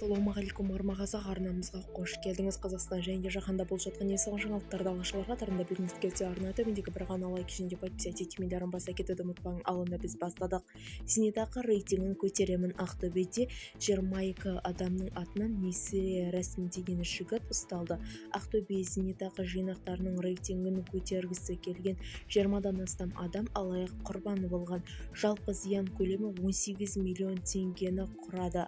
Ассалаумағалейкум армағазақ арнамызға қош келдіңіз. Қазақстан және жаһанда болып жатқан ең соңғы жаңалықтарды алғашқыларға тарында білгіңіз келсе арна төмендегі бір ғана лайк және подписать етемелерін баса кетуді ұмытпаңыз. Ал онда біз бастадық. Зейнетақы рейтингін көтеремін. Ақтөбеде 22 адамның атынан несие рәсімдеген жігіт ұсталды. Ақтөбе зейнетақы жинақтарының рейтингін көтергісі келген 20-дан астам адам алаяқ құрбаны болған. Жалпы зиян көлемі 18 миллион теңгені құрады.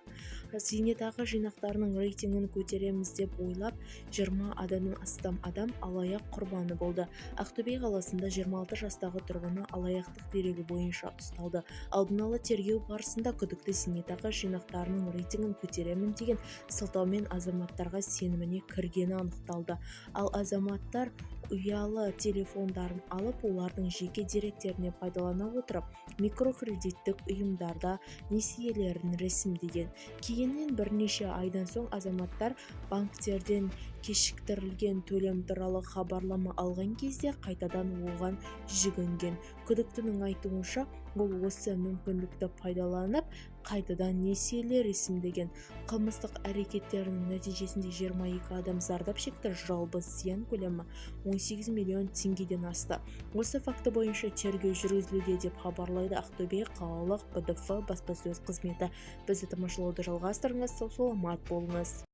Зейнетақы жинақтарының рейтингін көтереміз деп ойлап 20-дан астам адам алаяқ құрбаны болды. Ақтөбе қаласында 26 жастағы тұрғыны алаяқтық дерегі бойынша ұсталды. Алдын ала тергеу барысында күдікті зейнетақы жинақтарының рейтингін көтеремін деген сылтаумен азаматтарға сеніміне кіргені анықталды. Ал азаматтар ұялы телефондарын алып, олардың жеке деректеріне пайдалана отырып, микрокредиттік ұйымдарда несиелерін рәсімдеген. Кейіннен бірнеше айдан соң азаматтар банктерден кешіктірілген төлем туралы хабарлама алған кезде қайтадан оған жүгінген. Күдіктінің айтуынша, ол осы мүмкіндікті пайдаланып, қайтадан несиелер рәсімдеген. Қылмыстық әрекеттерінің нәтижесінде 22 адам зардап шекті. Жалпы зиян көлемі 18 миллион теңгеден асты. Осы факті бойынша тергеу жүргізілуде деп хабарлайды Ақтөбе қалалық ПДФ баспасөз қызметі. Бізді тамашалауды жалғастырыңыз, сау саламат болыңыз.